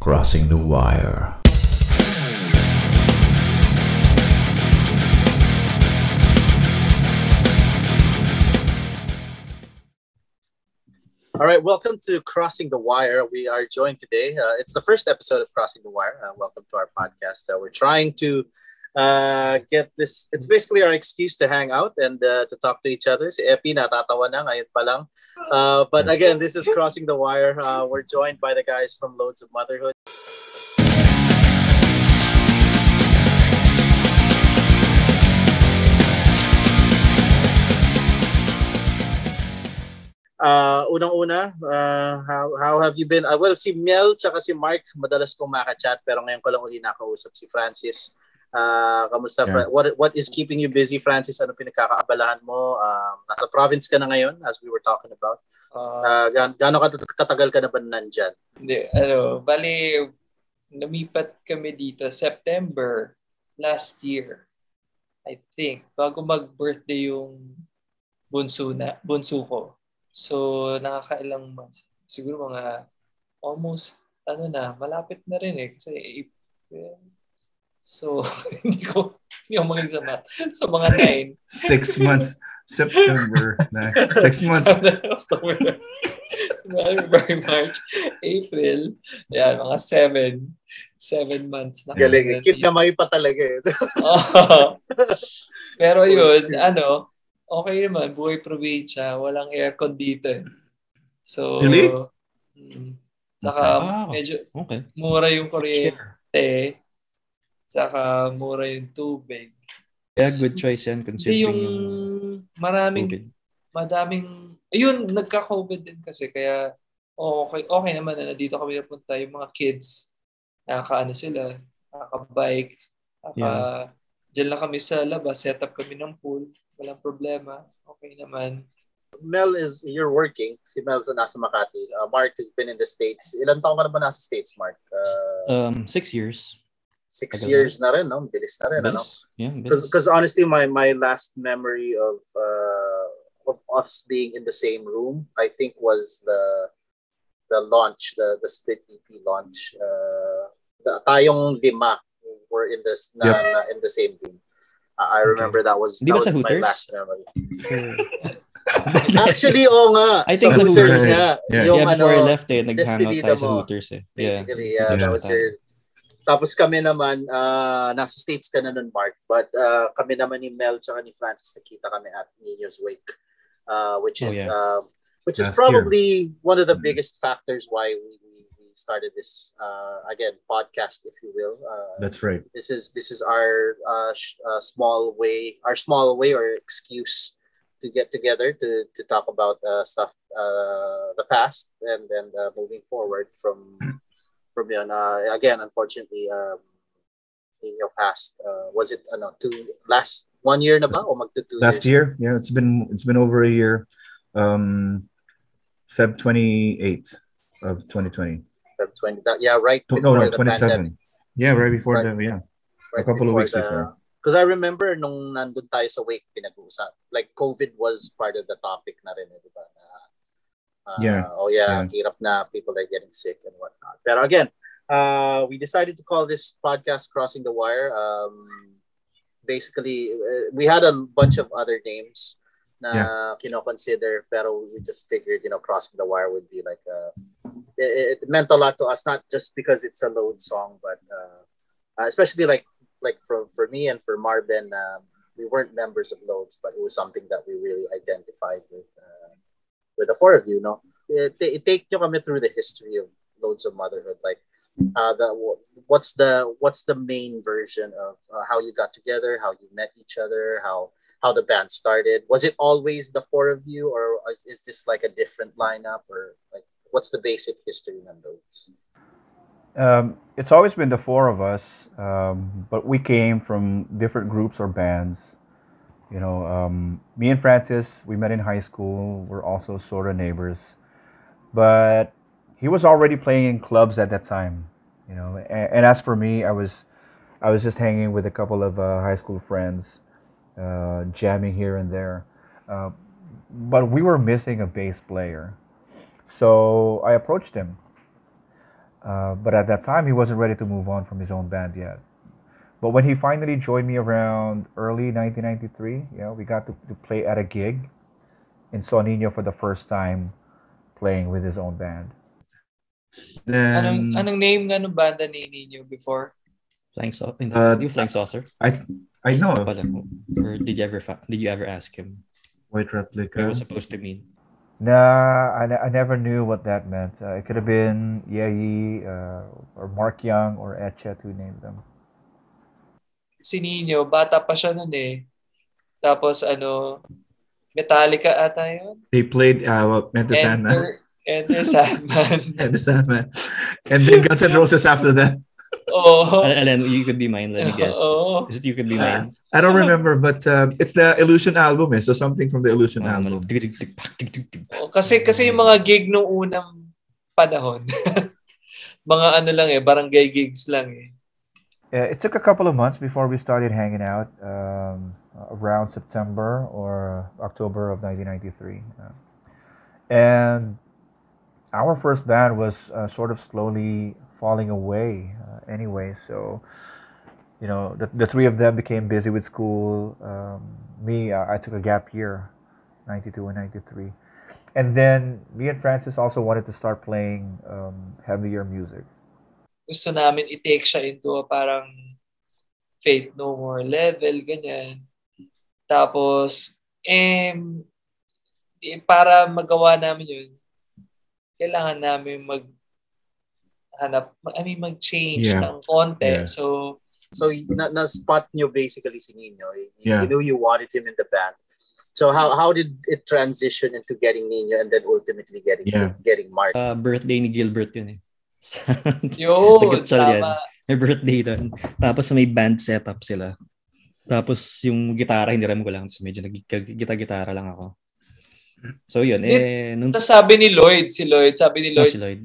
Crossing the Wire. All right, welcome to Crossing the Wire. We are joined today. It's the first episode of Crossing the Wire. Welcome to our podcast. We're trying to get this. It's basically our excuse to hang out and to talk to each other. Si Epi, natatawa na ngayon pa lang. But again, this is Crossing the Wire. We're joined by the guys from Loads of Motherhood. Unang-una, how have you been? Well, si Mel tsaka si Mark, madalas kong makachat pero ngayon ko lang uli nakausap si Francis. Kamusta? Yeah. What is keeping you busy, Francis? Ano pinagkakaabalahan mo? Nasa province ka na ngayon, as we were talking about. Gaano katagal ka na ba nandyan? Hindi, bali, lumipat kami dito September last year, I think, bago mag-birthday yung bunso ko. So, nakakailang months. Siguro mga almost, malapit na rin eh. Kasi April. So, hindi ko magaling sa math. So, mga 9. 6 months. September. 6 months. October. February, March, April. Yan, mga 7 months. Galing. Kinamay pa talaga eh. Pero yun, okay naman, buhay probinsya, walang aircon dito eh. So, really? Saka medyo mura yung kuryente, saka mura yung tubig. Yeah, good choice yan considering yung madaming, ayun, nagka-COVID din kasi, kaya okay naman na dito kami napunta yung mga kids, sila, nakaka-bike, Diyan lang kami sa labas, set up kami ng pool. Walang problema. Okay naman. Mel, you're working. Si Mel nasa Makati. Mark has been in the States. Ilan taon ka na ba nasa States, Mark? 6 years. 6 years na rin, no? Bilis na rin, ano? Yeah, because honestly, my last memory of us being in the same room, I think, was the launch, the split EP launch. Tayong 5 were in in the same room. I remember that was my last memory. Actually, nga. I think sa Hooters nga. Yeah. Yung, Before I left nag-hang out tayo sa mo. Hooters eh. Basically, that was your... Tapos kami naman, nasa States ka na nun, Mark. But kami naman ni Mel tsaka ni Francis, nakita kami at Niño's wake. Which is probably one of the biggest factors why we started this podcast, if you will. That's right. This is our small way or excuse to get together to talk about stuff, the past, and then moving forward from yun. Again, unfortunately, Niño passed. Was it 1 year na ba o magto 2 years? Last year, yeah. It's been over a year. Feb 28th of 2020. Feb 20. Right before no, the 27. pandemic. Yeah, right before Right a couple of weeks before. Because I remember nung nandun tayo sa wake, pinag-uusap. Like, COVID was part of the topic na rin, di ba? Hirap na, people are getting sick and whatnot. Pero again, we decided to call this podcast Crossing the Wire. Basically, we had a bunch of other names na kino-consider, pero we just figured, Crossing the Wire would be like it meant a lot to us, not just because it's a load song, but especially like for me and for Marvin, we weren't members of Loads, but it was something that we really identified with the 4 of you, no? Take nyo kami through the history of Loads of Motherhood, like what's the main version of how you got together, how you met each other, how the band started. Was it always the 4 of you, or is this like a different lineup, or like what's the basic history of Loads? It's always been the 4 of us, but we came from different groups or bands. Me and Francis, we met in high school. We're also sort of neighbors, but he was already playing in clubs at that time. And as for me, I was just hanging with a couple of high school friends. Jamming here and there, but we were missing a bass player, so I approached him. But at that time, he wasn't ready to move on from his own band yet. But when he finally joined me around early 1993, we got to play at a gig and saw Niño for the first time playing with his own band. Then Anong name nga nung banda ni Niño before? Flying Saucer? Yung Flying Saucer? I know. Or did you ever ask him White what it Replica. was supposed to mean? Nah, I never knew what that meant. It could have been Yeyi or Mark Young or Etchet who named them. Si Niño, bata pa siya nun eh. Tapos Metallica ata yun? They played Enter Sandman. Enter Sandman. Enter Sandman. And then Guns N' Roses after that. Oh. Alan, You Could Be Mine, let me guess. Oh. Is it You Could Be Mine? I don't remember, but it's the Illusion album, so something from the Illusion album. Kasi yung mga gig nung unang panahon, mga lang barangay gigs lang eh. It took a couple of months before we started hanging out, around September or October of 1993. And our first band was sort of slowly falling away anyway. So, the three of them became busy with school. I took a gap year, 92 and 93. And then me and Francis also wanted to start playing heavier music. Gusto namin i-take siya into a parang Faith No More level, ganyan. Tapos, para magawa namin yun, kailangan namin mag-change ng konti. Yeah. So na-spot nyo basically si Niño. Yeah. You knew you wanted him in the band. So how did it transition into getting Niño and then ultimately getting Mark? Birthday ni Gilbert yun eh. Yun, sa Gitchal yan. tama. May birthday doon. Tapos may band setup sila. Tapos yung gitara, hindi rin ko lang. So medyo nag-gitara lang ako. So yun. Tapos sabi ni Lloyd, sabi ni Lloyd, si Lloyd.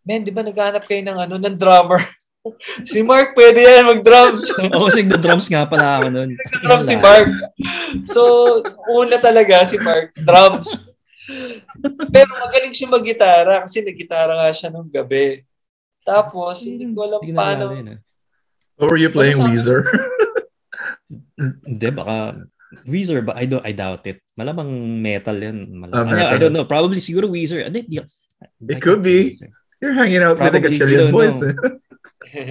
"Man, di ba naghanap kayo ng drummer?" Si Mark, pwede yan mag-drums. Kasi nag-drums nga pala ako nun. Nag-drums si Mark. So, una talaga si Mark, drums. Pero magaling siya mag-gitara kasi nag-gitara nga siya nung gabi. Tapos, hindi ko alam paano. Or were you playing Weezer? Hindi, baka Weezer, but I doubt it. Malamang metal yan. Metal. I don't know. Probably siguro Weezer. It could be. You're hanging out with the Gatchalian boys.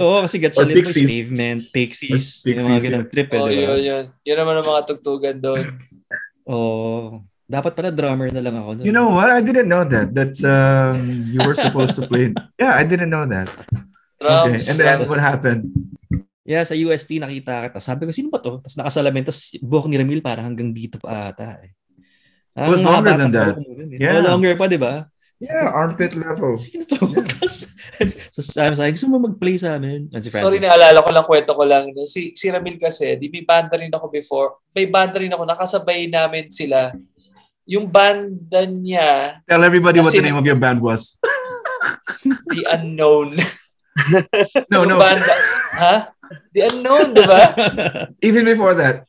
Oo, kasi Gatchalian boys, Pavement, Pixies, yung mga ganang trip. Yun. Yun naman ang mga tugtugan doon. Dapat pala drummer na lang ako. You know what? I didn't know that you were supposed to play. Yeah, I didn't know that. Drums. Okay. And then what happened? Yeah, sa UST nakita kita. Sabi ko, sino ba to? Tapos nakasalamin. Tapos buhok ni Ramil parang hanggang dito pa ata. It was longer than that. Yeah. Longer pa, di ba? Yeah, armpit level. Sino to? Tapos sabi sa akin, gusto mo mag-play sa amin? Sorry, naalala ko lang, kwento ko lang. Si Ramil kasi, may banda rin ako before. May banda rin ako, nakasabay namin sila. Yung banda niya... Tell everybody what the name of your band was. The Unknown. No. Banda, The Unknown, di ba? Even before that.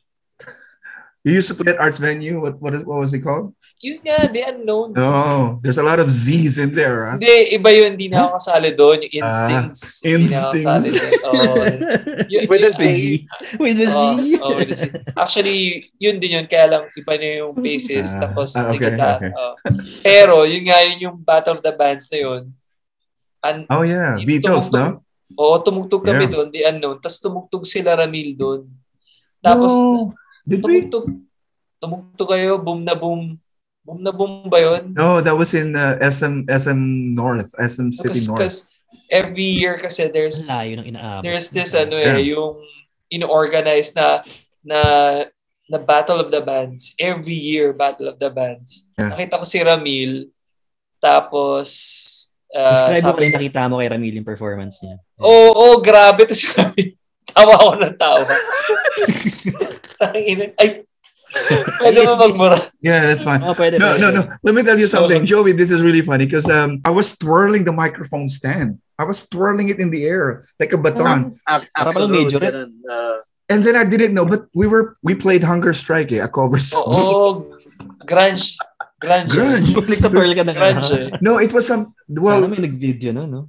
You used to play at Arts Venue. What was it called? Yun nga, The Unknown. Oh, there's a lot of Z's in there. Huh? Hindi, iba yun. Hindi na ako kasali doon. Yung Instincts. Instincts. With a Z. With a Z. With a Z. Actually, yun din yun. Kaya lang, iba na yung bassist. Tapos, okay. Pero, yun nga, yun yung Battle of the Bands na yun. Oh yeah, Beatles, no? Oo, tumugtog kami doon, The Unknown. Tapos tumugtog sila Ramil doon. Tapos, did we? Tumugtog kayo, Boom na Boom. Boom na Boom ba yun? No, that was in SM North, SM City North. Because every year kasi there's this yung ino-organize na Battle of the Bands. Every year, Battle of the Bands. Yeah. Nakita ko si Ramil. Tapos, describe mo kung nakita mo kay Ramil yung performance niya. Oo, grabe to si Ramil. Tawa ako ng tawa. Ay, pwede mo magmura. Yeah, that's fine. No. Let me tell you something. Joey, this is really funny because I was twirling the microphone stand. I was twirling it in the air like a baton. And then I didn't know, but we played Hunger Strike, a cover song. Grunge. Nagka-twirl ka na. Grunge. No, it was some... Sana may nag-video no?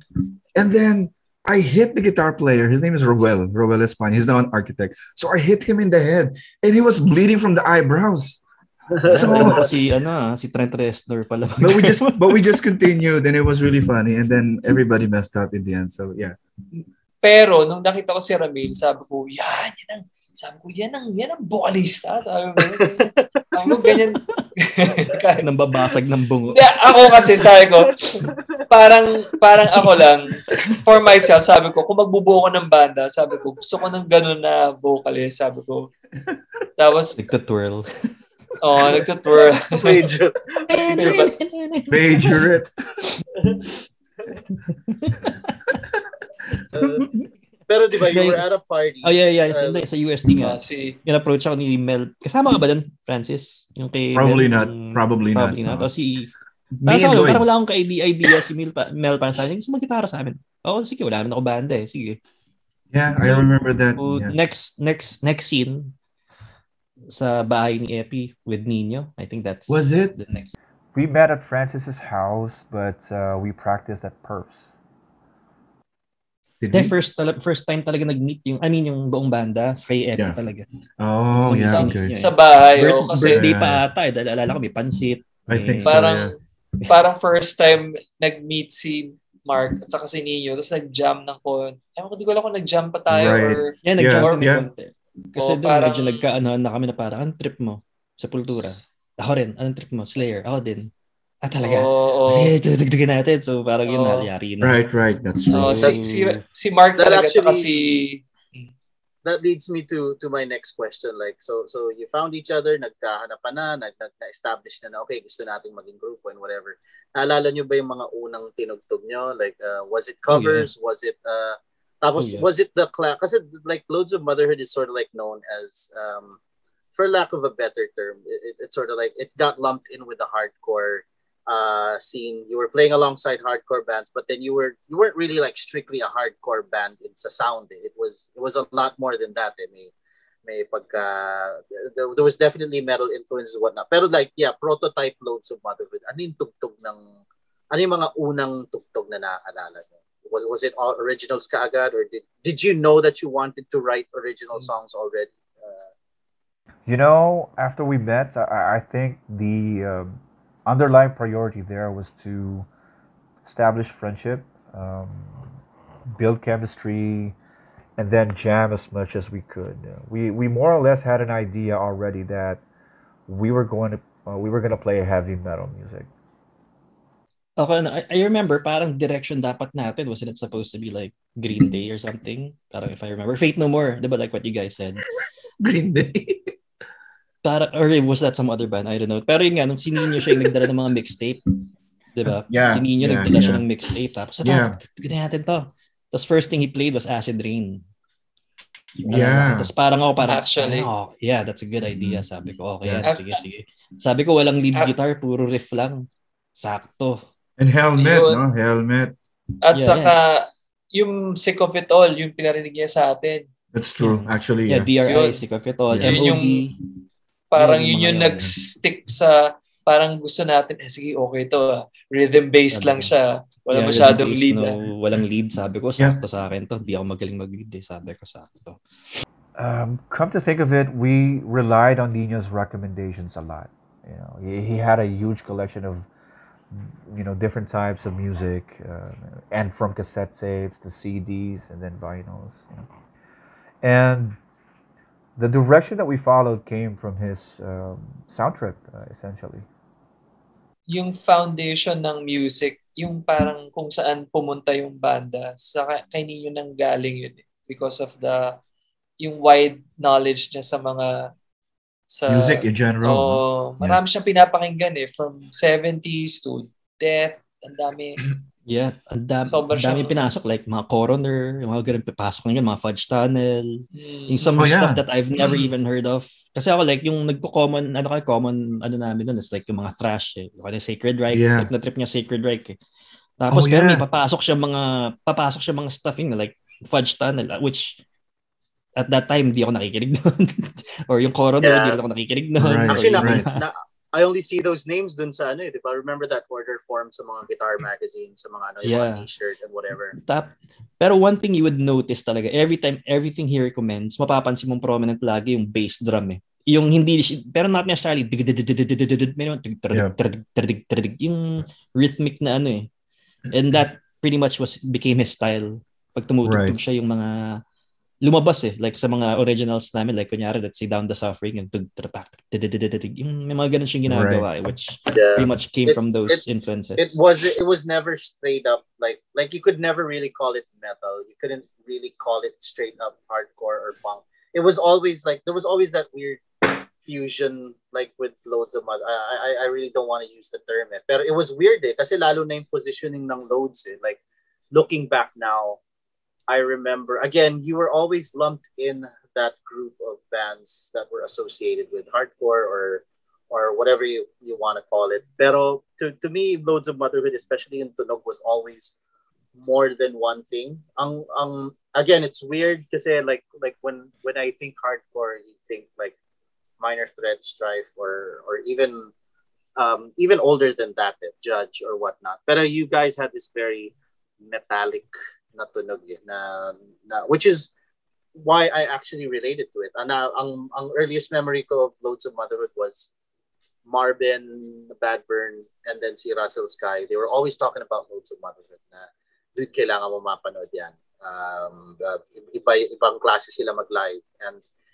And then I hit the guitar player. His name is Roel Espana. He's now an architect. So I hit him in the head and he was bleeding from the eyebrows. So si Trent Reznor pala. but we just continued and it was really funny and then everybody messed up in the end. So yeah. Pero nung nakita ko si Ramil, sabi ko, yan ang vocalista. Sabi ko, ganyan. Nang babasag ng bungo. Ako kasi sabi ko, parang ako lang, for myself, sabi ko, kung magbubuo ko ng banda, sabi ko, gusto ko ng ganun na vocalist, sabi ko. Tapos, nagtutwirl. Nagtutwirl. Major it. Pero di ba, you were at a party. Oh, yeah. Sa USD nga. In-approach ako ni Mel. Kasama ka ba dun, Francis? Yung kay Probably Mel, not. Probably not. Tapos Lloyd. parang wala akong idea si Mel parang sa akin. Gusto mag-gitara sa amin. Sige, wala naman ako banda eh. Sige. Yeah, I remember that. So, yeah. Next scene sa bahay ni Epi with Niño. I think that's Was it? The next. We met at Francis's house, but we practiced at Perfs. First time talaga nag-meet yung buong banda sa kay Epi talaga. Oh, yeah. Okay. Sa bahay. Kasi birthday pa ata. Dahil alala ko may pansit. I think parang first time nag-meet si Mark at saka si Niño. Tapos nag-jam ng phone. Hindi ko alam kung nag-jam pa tayo or... Yeah, nag-jam kami konti. Kasi doon parang, medyo nagkaano na kami na parang, anong trip mo? Sepultura. Ako rin. Anong trip mo? Slayer. Ako din. Talaga? Kasi dugdugin natin. So parang yun nalyari na. Right. That's true. Si Mark talaga at saka si... That leads me to my next question. Like, so you found each other, nagkahanapan na, na-establish na okay, gusto nating maging grupo and whatever. Naalala nyo ba yung mga unang tinugtog nyo? Like, was it covers? Was it... was it the class? Kasi like loads of Motherhood is sort of like known as, for lack of a better term, it's sort of like it got lumped in with the hardcore scene. You were playing alongside hardcore bands, but then you weren't really like strictly a hardcore band in sa sound. It was a lot more than that. May pagka there was definitely metal influences and whatnot. Pero like prototype loads of Motherhood. Ano yung mga unang tugtog na naaalala nyo? Was it all originals kaagad, or did you know that you wanted to write original songs already? After we met, I think the underlying priority there was to establish friendship, build chemistry, and then jam as much as we could. We more or less had an idea already that we were going to play heavy metal music. Okay, I remember parang direction dapat natin, wasn't it supposed to be like Green Day or something? Parang if I remember, Fate No More, diba, like what you guys said? Green Day. Or was that some other band? I don't know. Pero yun nga, nung si Niño siya yung nagdala ng mga mixtape, diba? Yeah, si Niño nagdala siya ng mixtape, tapos ganda natin to. Tapos first thing he played was Acid Rain. Tapos parang actually, that's a good idea. Sabi ko, okay, sige. Sabi ko, walang lead guitar, puro riff lang. Sakto. And helmet. At saka, yung Sick of It All, yung pinarinig niya sa atin. That's true, actually. Yeah, DRI, Sick of It All, MOD. Parang yun yung nag-stick sa, parang gusto natin, sige, okay to. Rhythm-based lang siya. Wala masyadong lead. Walang lead. Sabi ko, sakto sa akin to. Hindi ako magaling mag-lead. Sabi ko, sakto. Come to think of it, we relied on Niño's recommendations a lot. He had a huge collection of different types of music, and from cassette tapes to CDs and then vinyls. And the direction that we followed came from his sound trip, essentially. Yung foundation ng music, yung parang kung saan pumunta yung banda, sa kay Niño nang galing yun because of yung wide knowledge niya sa music in general. Marami siyang pinapakinggan from 70s to death. Ang dami. Yeah, ang dami pinasok. Like mga Coroner, yung mga ganun papasok na mga Fudge Tunnel. Yung some stuff that I've never even heard of. Kasi ako like yung common namin doon is like yung mga thrash. Yung Sacred Reich. Like na-trip niya Sacred Reich. Tapos pero may papasok siya mga stuff na like Fudge Tunnel, which at that time, di ako nakikinig doon. Or yung Coroner, di ako nakikinig doon. Actually, I only see those names dun sa ano eh, di ba? Remember that order form sa mga guitar magazine, sa mga ano, yung mga t-shirt and whatever. Pero one thing you would notice talaga, every time, everything he recommends, mapapansin mong prominent lagi yung bass drum eh. Yung hindi, pero not necessarily, yung rhythmic na ano eh. And that pretty much became his style. Pag tumutugtog siya yung mga lumabas eh, like sa mga originals namin, like kunyari, let's say Down the Suffering, yung may mga ganun siyang ginagawa, which pretty much came from those influences. It was never straight up like you could never really call it metal. You couldn't really call it straight up hardcore or punk. It was always like there was always that weird fusion like with loads of mud. I really don't want to use the term eh. Pero it was weird eh, kasi lalo na yung positioning ng loads eh. Like looking back now, I remember, again, you were always lumped in that group of bands that were associated with hardcore or whatever you want to call it. Pero to me, Loads of Motherhood, especially in Tunog, was always more than one thing. Again, it's weird kasi like when I think hardcore, you think like Minor Threat, Strife, or even older than that, Judge or whatnot. Pero you guys had this very metallic na tunog na which is why I actually related to it. Ang earliest memory ko of Loads of Motherhood was Marvin, Badburn, and then si Russell Sky. They were always talking about Loads of Motherhood na dude, kailangan mo mapanood yan. Ibang klase sila mag-live.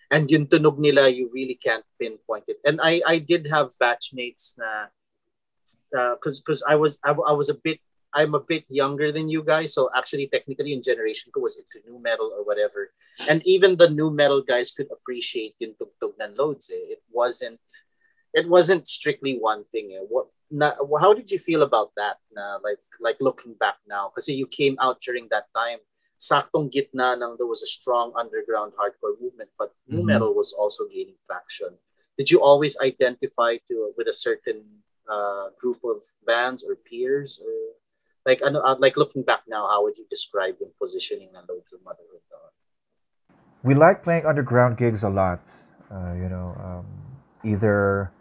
And yung tunog nila, you really can't pinpoint it. And I did have batchmates na because I'm a bit younger than you guys, so actually technically in generation ko was into new metal or whatever. And even the new metal guys could appreciate yung tugtog ng Loads eh. It wasn't strictly one thing eh. How did you feel about that na like looking back now? Kasi you came out during that time. Saktong gitna nang there was a strong underground hardcore movement, but new metal was also gaining traction. Did you always identify with a certain group of bands or peers or like looking back now, how would you describe the positioning of Loads of Motherhood? We like playing underground gigs a lot. Either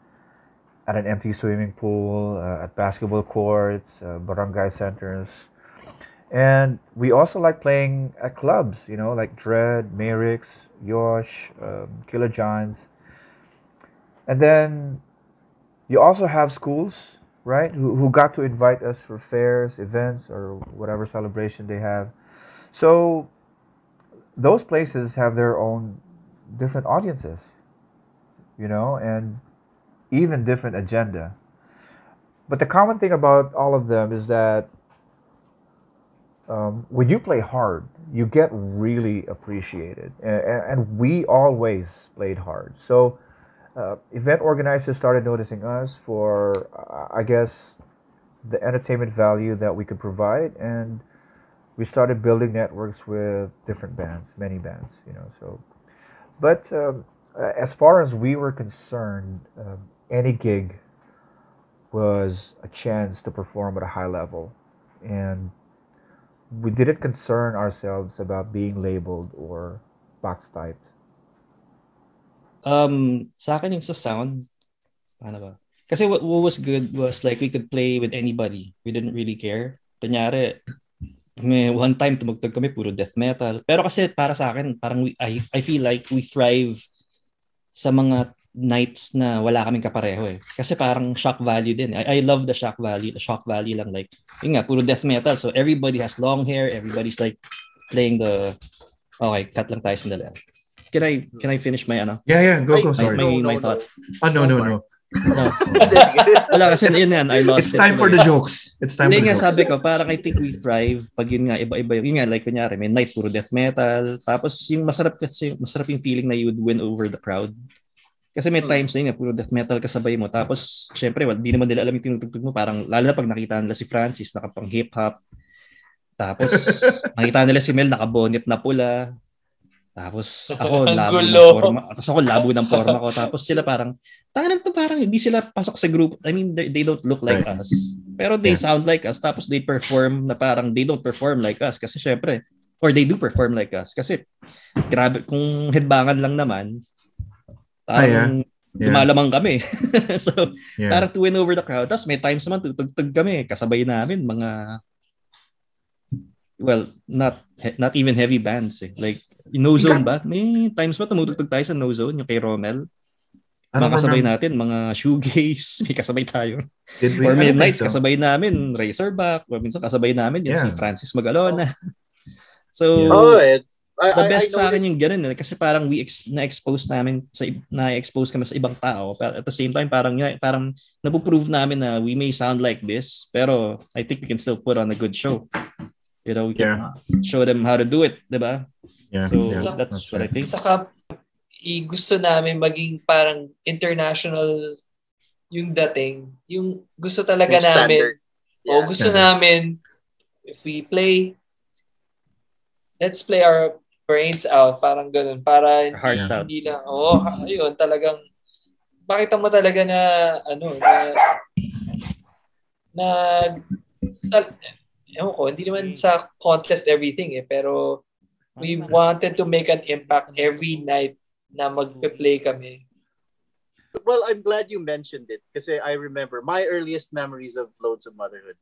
at an empty swimming pool, at basketball courts, barangay centers. And we also like playing at clubs, like Dread, Merix, Yosh, Killer Johns. And then you also have schools, right, who got to invite us for fairs, events, or whatever celebration they have. So those places have their own different audiences, and even different agenda. But the common thing about all of them is that when you play hard, you get really appreciated. And we always played hard. So event organizers started noticing us for, I guess, the entertainment value that we could provide, and we started building networks with different bands, many bands, So, but as far as we were concerned, any gig was a chance to perform at a high level, and we didn't concern ourselves about being labeled or box typed. Sa akin yung sa sound, paano ba? Kasi what was good was like we could play with anybody. We didn't really care. Kunyari, may one time tumugtog kami puro death metal. Pero kasi para sa akin, parang I feel like we thrive sa mga nights na wala kaming kapareho eh. Kasi parang shock value din. I love the shock value. The shock value lang like, yun nga, puro death metal. So everybody has long hair. Everybody's like playing the... Okay, cut lang tayo sandali. Can I finish my ano? Yeah, go. Sorry. My thought. No. Wala kasi yun yan. I lost It's time for the jokes. It's time for the jokes. Sabi ko, parang I think we thrive pag yun nga, iba-iba. Yun nga, like kunyari, may night puro death metal. Tapos yung masarap yung feeling na you would win over the crowd. Kasi may times na yun, puro death metal kasabay mo. Tapos, syempre, di naman nila alam yung tinutugtog mo. Parang, lalo na pag nakita nila si Francis, nakapang hip-hop. Tapos, nakita nila si Mel, nakabonnet na pula. Tapos ako labo ng forma ko. Tapos sila parang parang hindi sila pasok sa group. I mean, they don't look like us. Pero they sound like us. Tapos they perform na parang they don't perform like us. Kasi syempre, or they do perform like us. Kasi grabe, kung headbangan lang naman, lumalamang kami. So, para to win over the crowd. Tapos may times naman tutugtog kami. Kasabay namin mga, well, not even heavy bands eh. Like, No Zone ba? May times ba tumutugtog tayo sa No Zone, yung kay Rommel? Mga kasabay natin, mga shoegaze, may kasabay tayo. Or Midnights, kasabay namin, Razorback, or minsan kasabay namin yung si Francis Magalona. So, the best sa akin yung ganun kasi parang na-expose kami sa ibang tao, pero at the same time parang napuprove namin na we may sound like this, pero I think we can still put on a good show. You know, we can show them how to do it, diba? So that's what I think. Saka gusto namin maging parang international yung dating. Yung gusto talaga yung namin. Gusto namin if we play, let's play our brains out, parang ganun. Para hindi lang, ayun, talagang makita mo talaga na ewan ko, hindi naman sa contest everything pero we wanted to make an impact every night na magpe-play kami. Well, I'm glad you mentioned it kasi I remember my earliest memories of Loads of Motherhood.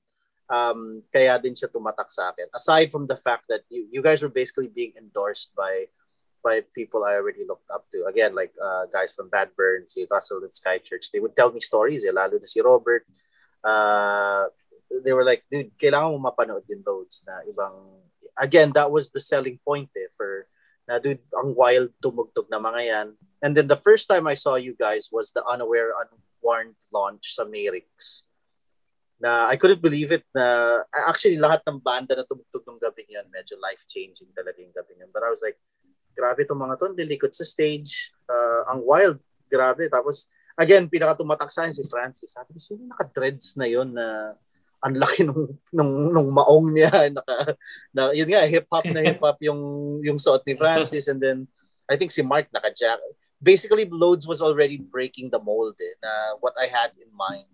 Kaya din siya tumatak sa akin. Aside from the fact that you guys were basically being endorsed by people I already looked up to. Again, like guys from Bad Burn, si Russell and Sky Church. They would tell me stories, lalo na si Robert. They were like, dude, kailangan mo mapanood din Loads na ibang, again, that was the selling point for, na dude, ang wild tumugtog na mga yan. And then the first time I saw you guys was the Unaware Unwarned launch sa Merix. Na I couldn't believe it na, actually lahat ng banda na tumugtog ng gabi yan, medyo life-changing talaga yung gabi yan. But I was like, grabe itong mga to, lilikot sa stage, ang wild, grabe. Tapos, again, pinaka-tumatak sa akin si Francis. Sabi ko, sino naka-dreads na yon na ang laki nung maong niya yun nga hip hop yung suot ni Francis, and then I think si Mark naka-jacket. Basically Loads was already breaking the mold na what I had in mind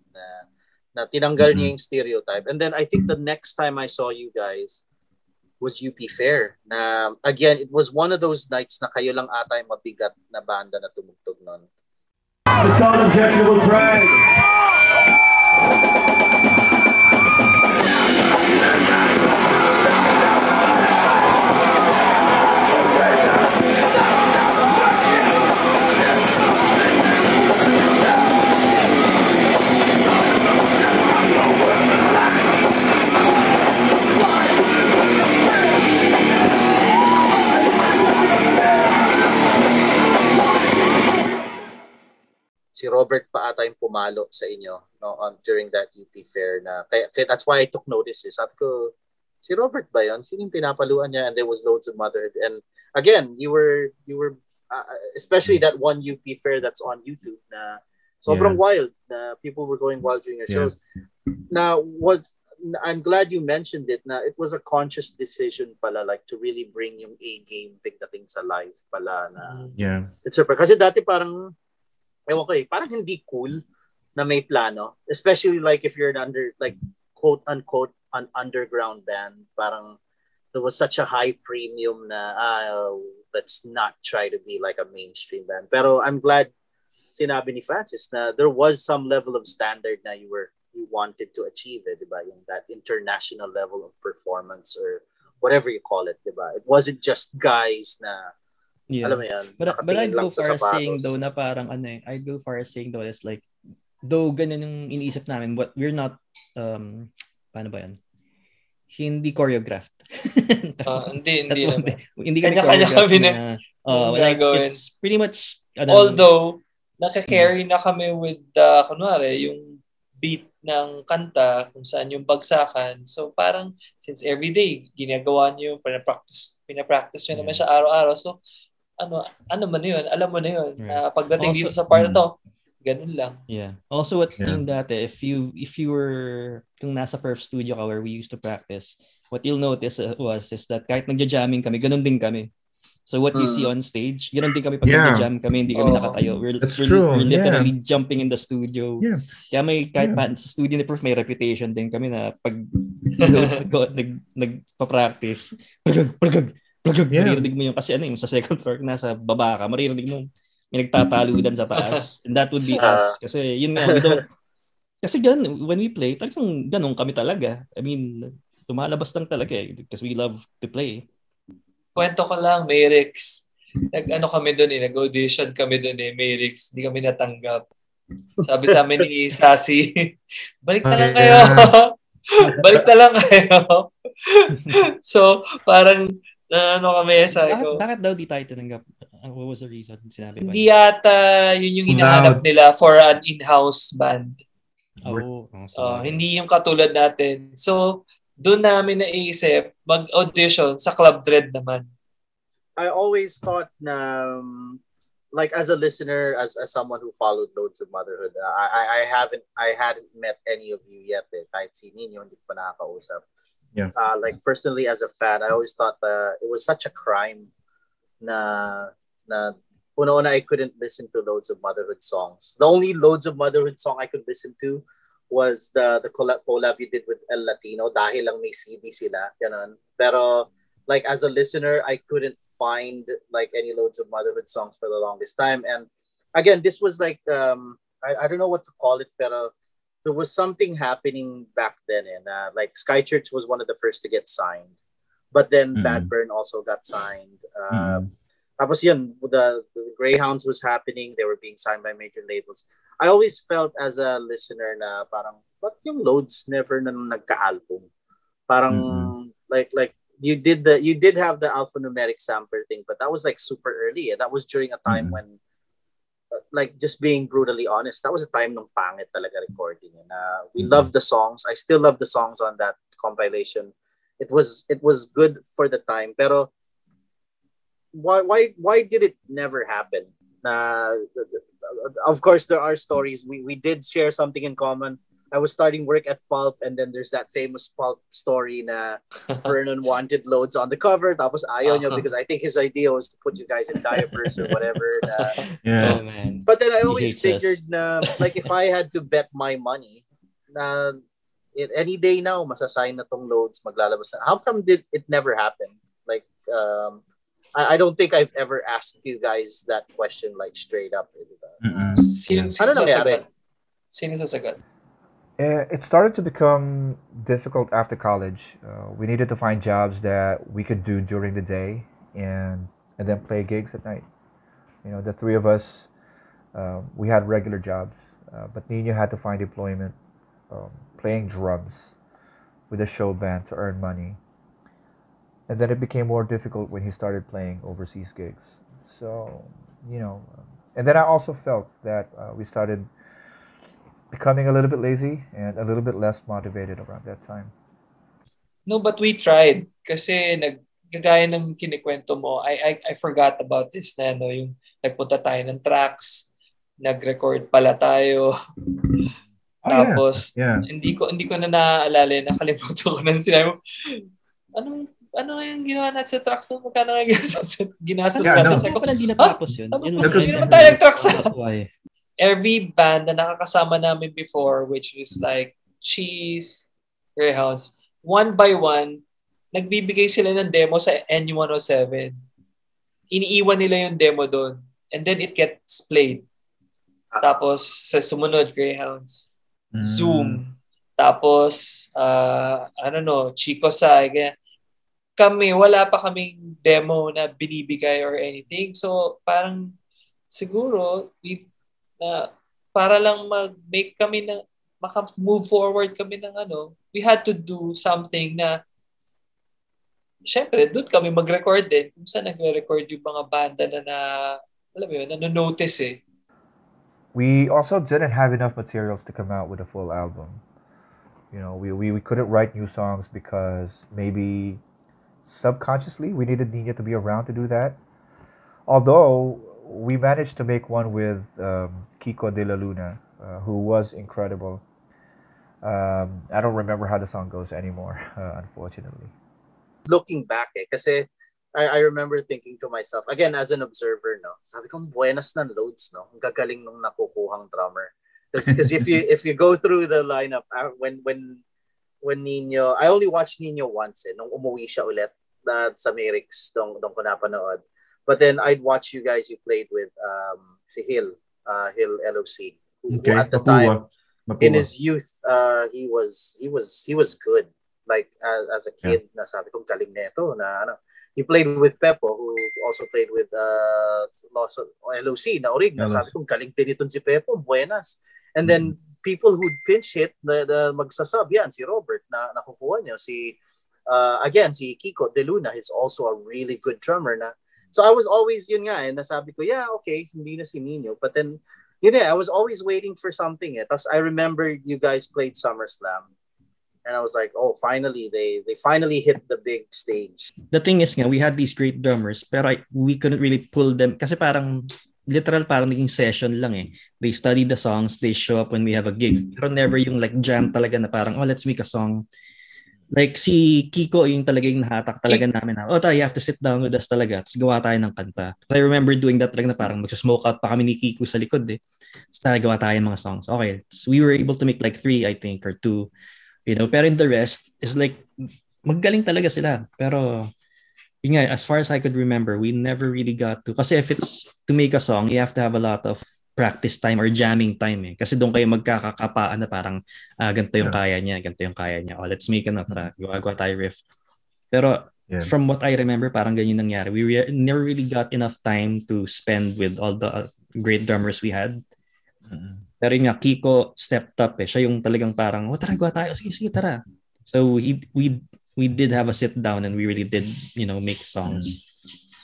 na tinanggal niya yung stereotype. And then I think the next time I saw you guys was UP Fair na again it was one of those nights na kayo lang ata yung mabigat na banda na tumugtog noon. The sound objective will drag. Si Robert pa ata yung pumalo sa inyo during that UP Fair na kaya that's why I took notice. Sabi ko, si Robert ba yun? Sino yung pinapaluan niya? And there was Loads of Motherhood. And again, you were especially that one UP Fair that's on YouTube na sobrang wild na people were going wild during your shows. Now, I'm glad you mentioned it na it was a conscious decision pala like to really bring yung A-game pagdating sa live pala na it's super. Kasi dati parang ewan ko parang hindi cool na may plano, especially like if you're like quote unquote an underground band, parang there was such a high premium na let's not try to be like a mainstream band. Pero I'm glad sinabi ni Francis na there was some level of standard na you wanted to achieve diba? Yung that international level of performance or whatever you call it, diba? It wasn't just guys na alam mo yan. But I'd go far as saying though na parang I'd go far as saying though is like though ganun yung iniisip namin, but we're not paano ba yan? Hindi choreographed. Hindi kami choreographed na like it's pretty much although naka-carry na kami with kunwari yung beat ng kanta kung saan yung bagsakan. So parang since everyday ginagawa niyo, pinapractice niyo naman siya araw-araw. So ano man yun, alam mo na yun. Pagdating also, dito sa part na to, ganun lang. Yeah. Also, what thing dati, if you were, kung nasa Perf Studio ka where we used to practice, what you'll notice is that kahit nagja-jamming kami, ganun din kami. So what you see on stage, ganun din kami pag nagja-jam kami, hindi kami nakatayo. We're literally jumping in the studio. Yeah. Kaya may kahit pa sa studio ni Perf, may reputation din kami na pag nagpa-practice, maririnig mo yung kasi yung sa second floor nasa baba ka, maririnig mo may nagtataludan sa taas. And that would be us. Kasi yun nga, we don't, kasi ganun, when we play, talagang ganun kami talaga. I mean, lumalabas lang talaga because we love to play. Kwento ko lang, Mayrix. Kami doon nag-audition kami doon Mayrix. Hindi kami natanggap. Sabi sa amin ni Sassy, balik na lang kayo. Balik na lang kayo. So, parang kami, sabi ko. Bakit daw di tayo tinanggap? What was the reason? Sinabi hindi yata yun yung hinahanap nila for an in-house band. Hindi yung katulad natin. So, doon namin naisip mag-audition sa Club Dread naman. I always thought na like as a listener, as someone who followed loads of Motherhood, I hadn't met any of you yet. Kahit si Niño, hindi pa nakakausap. Yeah. Like personally as a fan, I always thought it was such a crime na una I couldn't listen to loads of Motherhood songs. The only loads of Motherhood song I could listen to was the collab you did with El Latino dahil lang may CD sila, ganun. Pero like as a listener, I couldn't find like any loads of Motherhood songs for the longest time. And again, this was like I don't know what to call it, pero there was something happening back then, and like Sky Church was one of the first to get signed, but then Bad Burn also got signed. Tapos yun, the Greyhounds was happening. They were being signed by major labels. I always felt as a listener na parang, ba't yung loads never na nagka-album? Parang, like you did have the alphanumeric sampler thing, but that was like super early. That was during a time when, like just being brutally honest, that was a time nung pangit talaga recording. And we loved the songs. I still love the songs on that compilation. It was good for the time, pero why did it never happen? Of course, there are stories. We did share something in common. I was starting work at Pulp, and then there's that famous Pulp story na Vernon wanted loads on the cover. Tapos ayaw niya because I think his idea was to put you guys in diapers or whatever. Oh, man. But then I always figured na, like if I had to bet my money na any day now, masasign na tong loads, maglalabas na. How come did it never happen? Like, I don't think I've ever asked you guys that question like straight up. Sino sasagot? It started to become difficult after college. We needed to find jobs that we could do during the day and then play gigs at night. You know, the three of us, we had regular jobs, but Niño had to find employment playing drums with a show band to earn money. And then it became more difficult when he started playing overseas gigs. So, you know, and then I also felt that we started becoming a little bit lazy and a little bit less motivated around that time. No, but we tried. Kasi gaya ng kinikwento mo, I forgot about this na yung nagpunta tayo ng Anthrax, nag-record pala tayo. Tapos, hindi ko na naaalala, nakalimutan ko na sinabi mo, ano yung ginawa natin sa Anthrax? Magkano nga ginastos natin? Kaya pala hindi natapos yun. Hindi naman tayo nag-Anthrax. Every band na nakakasama namin before, which is like Cheese, Greyhounds, one by one, nagbibigay sila ng demo sa NU107. Iniiwan nila yung demo doon. And then it gets played. Tapos sa sumunod, Greyhounds. Zoom. Tapos, Chico Sai. Kami, wala pa kaming demo na binibigay or anything. So, parang siguro, para lang mag-make kami na maka-move forward kami ng we had to do something na syempre, doon kami mag-record din. Kung saan nag-record yung mga banda na alam mo yun, nanonotice eh. We also didn't have enough materials to come out with a full album. You know, we couldn't write new songs because maybe subconsciously we needed Niño to be around to do that. Although we managed to make one with Kiko de la Luna, who was incredible. I don't remember how the song goes anymore, unfortunately. Looking back, kasi I remember thinking to myself, again, as an observer, no, sabi ko, buenas na loads, no? Ang gagaling nung nakukuhang drummer. Because if you go through the lineup, when Niño, I only watched Niño once, nung umuwi siya ulit sa Merix, doon ko napanood. But then I'd watch you guys. You played with si Hill, Hill LOC, who at the time in his youth, he was good. Like as a kid, nasabi ko galing neto na ano. He played with Pepo, who also played with LOC na Orig. Nasabi ko galing din itong si Pepo, buenas. And then people who'd pinch hit, the magsasub yan, si Robert na nakukuha niya, si again si Kiko De Luna is also a really good drummer na. So I was always yun nga and nasabi ko okay, hindi na si Niño, but then I was always waiting for something. Tapos I remember you guys played SummerSlam. And I was like, oh, finally, they finally hit the big stage. The thing is nga, we had these great drummers, pero we couldn't really pull them. Kasi parang naging session lang eh. They study the songs, they show up when we have a gig. Pero never yung like jam talaga na parang, oh, let's make a song. Like si Kiko, yung talaga yung nahatak talaga namin na, tayo, you have to sit down with us talaga. Tapos gawa tayo ng kanta. I remember doing that talaga na parang magsasmoke out pa kami ni Kiko sa likod eh. Tapos gawa tayo ng mga songs. Okay, so we were able to make like 3, I think, or 2. Pero in the rest is like magaling talaga sila. Pero yun nga, as far as I could remember, we never really got to. Kasi if it's to make a song, you have to have a lot of practice time or jamming time eh. Kasi doon kayo magkakakapaan na parang ganito yung kaya niya, ganito yung kaya niya. Oh, let's make a track. Gawa tayo riff. Pero from what I remember, parang ganyan nangyari. We never really got enough time to spend with all the great drummers we had. Pero yung nga, Kiko stepped up eh. Siya yung talagang parang, tara, gawa tayo. Sige, tara. So we did have a sit down and we really did, make songs.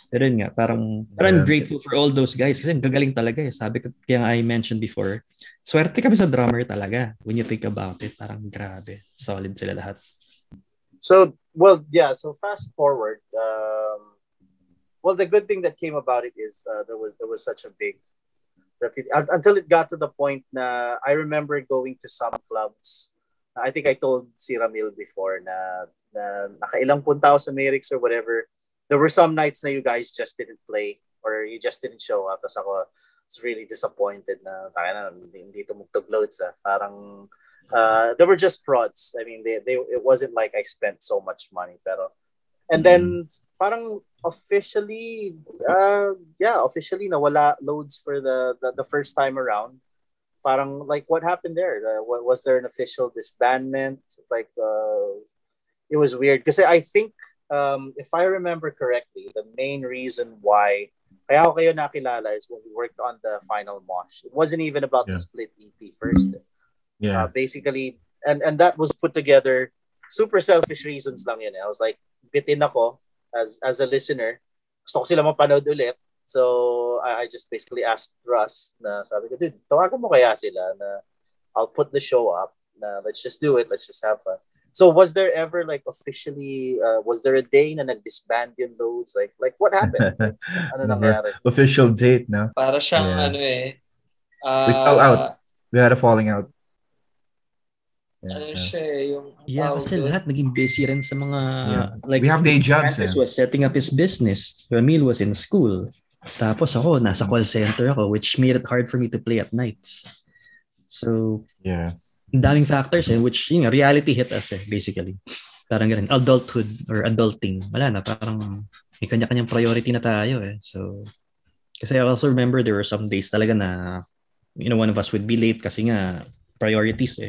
Pero yun nga, parang I'm grateful for all those guys kasi gagaling talaga eh. Sabi ko, kaya I mentioned before, swerte kami sa drummer talaga. When you think about it, parang grabe. Solid sila lahat. So, so fast forward. The good thing that came about it is there was such a big until it got to the point na I remember going to some clubs. I think I told si Ramil before na nakailang punta ako sa Merix or whatever. There were some nights na you guys just didn't play or you just didn't show up. Tapos ako was really disappointed na hindi tumugtog loads. Parang they were just frauds. I mean, it wasn't like I spent so much money. Pero and then parang officially nawala loads for the first time around. Parang like what happened there? Was there an official disbandment? Like it was weird because I think if I remember correctly, the main reason why kaya ako kayo nakilala is when we worked on the final mosh. It wasn't even about the split EP first. Basically, and that was put together super selfish reasons lang yun. I was like, bitin ako as a listener. Gusto ko sila mapanood ulit. So I just basically asked Russ na sabi ko, dude, tawagan mo kaya sila na I'll put the show up na let's just do it. Let's just have fun. So was there ever like officially, was there a day na nag-disband yung loads? Like what happened? Ano nangyari? Official date, no? Para siyang we fell out. We had a falling out. Kasi lahat naging busy rin sa mga like we have day jobs. Francis was setting up his business. Ramil was in school. Tapos ako nasa call center ako, which made it hard for me to play at nights. So daming factors which reality hit us basically. Parang ganun, adulthood or adulting. Wala na, parang may kanya-kanyang priority na tayo So kasi I also remember there were some days talaga na one of us would be late kasi nga priorities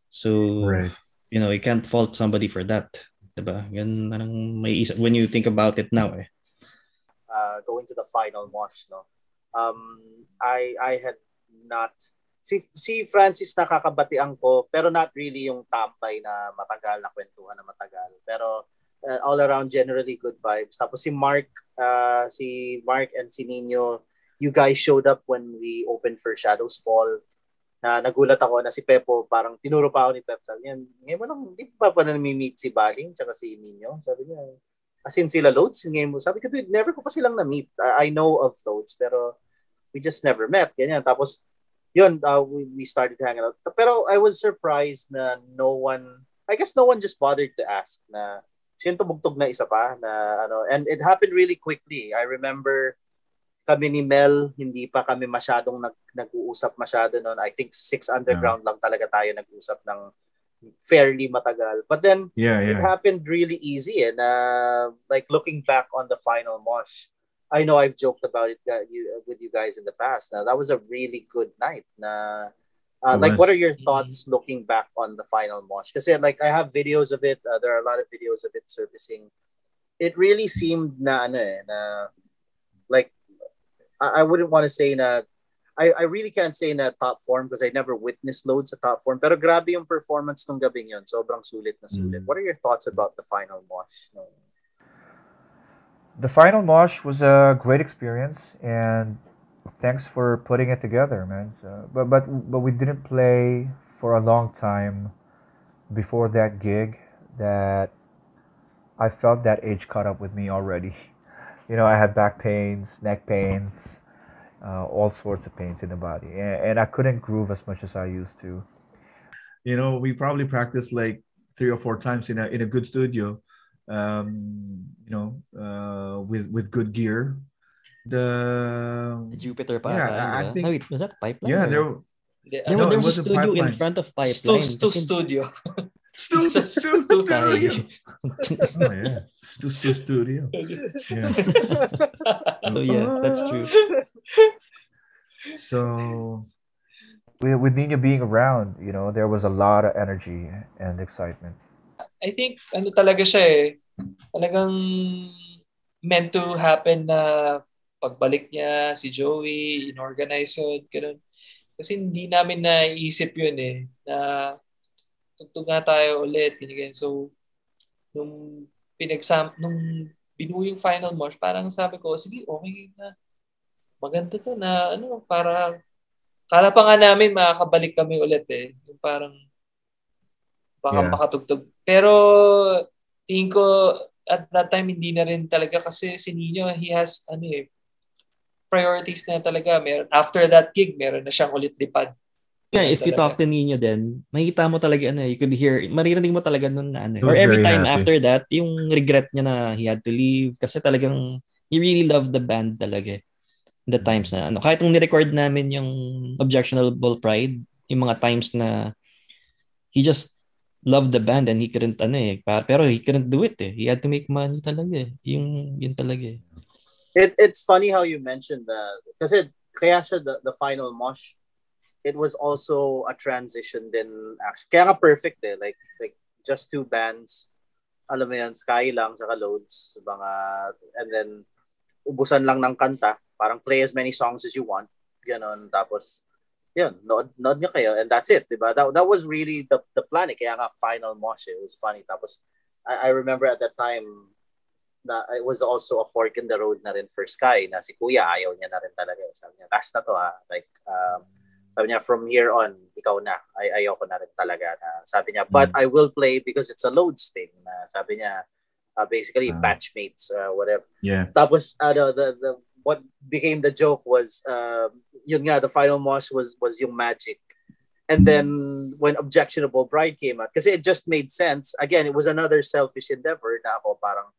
So, you can't fault somebody for that. Diba? Yan, may isip when you think about it now. Going to the final mosh, no? I had not... Si Francis nakakabatian ko, pero not really yung tampay na matagal, na kwentuhan na matagal. Pero all around, generally good vibes. Tapos si Mark and si Niño, you guys showed up when we opened for Shadows Fall. Na nagulat ako na si Pepo, parang tinuro pa ako ni Pep. Sabi niya, ngayon hindi pa nami-meet si Baling tsaka si Niño. Sabi niya, as in sila loads, ngayon mo. Sabi ko, dude, never ko pa silang na-meet. I know of loads, pero we just never met. Ganyan. Tapos, yun, we started hanging out. Pero I was surprised na no one just bothered to ask na sino tumugtog na isa pa na and it happened really quickly. I remember kami ni Mel, hindi pa kami masyadong nag-uusap masyado noon. I think 6 Underground lang talaga tayo nag-usap ng fairly matagal. But then, it happened really easy. And like looking back on the final mosh, I know I've joked about it with you guys in the past. Now that was a really good night. Like, what are your thoughts looking back on the final mosh? Because like I have videos of it. There are a lot of videos of it surfacing. It really seemed like I wouldn't want to say I really can't say na top form because I never witnessed loads of top form. Pero grabe yung performance nung gabing yun. Sobrang sulit na sulit. What are your thoughts about the final mosh? The final mosh was a great experience, and thanks for putting it together, man. So, but we didn't play for a long time before that gig. That I felt that age caught up with me already. I had back pains, neck pains, all sorts of pains in the body, and I couldn't groove as much as I used to. We probably practiced like 3 or 4 times in a good studio, with good gear. The Jupiter I think. No, wait, was that Pipeline? Yeah, there was a studio in front of Pipeline. Studio. Stu Studio. Oh yeah, Stu Studio. Yeah. Oh yeah, that's true. So with Niño being around, there was a lot of energy and excitement. I think talaga siya talagang meant to happen na pagbalik niya si Joey, inorganize yun, ganun. Kasi hindi namin naiisip yun na tugtog nga tayo ulit, ganyan. So, nung binuo yung final mosh, parang sabi ko, sige, okay na. Maganda to na, para, kala pa nga namin makakabalik kami ulit Yung parang, baka makatugtog. Pero, tingin ko, at that time, hindi na rin talaga kasi si Niño, he has, priorities na talaga. After that gig, meron na siyang ulit lipad. Yeah, if you talk to Niño then, makikita mo talaga you could hear, maririnig mo talaga nun na or every time after that, yung regret niya na he had to leave kasi talagang he really loved the band talaga. The times na kahit nung ni-record namin yung Objectionable Pride, yung mga times na he just loved the band and he couldn't pero he couldn't do it He had to make money talaga yun talaga It's funny how you mentioned that kasi kaya siya the final mosh. It was also a transition then actually. Kaya nga perfect like just 2 bands. Alam mo yan, Sky lang saka Loads and then ubusan lang ng kanta, parang play as many songs as you want. Ganon, tapos yun, nod nyo kayo and that's it, diba? That was really the plan. Kaya nga final mosh. It was funny. Tapos I remember at that time na it was also a fork in the road na rin for Sky na si Kuya ayaw niya na rin talaga. Sabi niya, last na to like sabi niya, from here on, ikaw na. Ayaw ko na rin talaga. Sabi niya, but I will play because it's a Loads thing. Sabi niya, basically, batchmates, whatever. Yeah. Tapos, the what became the joke was, yun nga, the final mosh was yung Magic. And then, when Objectionable Bride came out, kasi it just made sense. Again, it was another selfish endeavor na ako parang,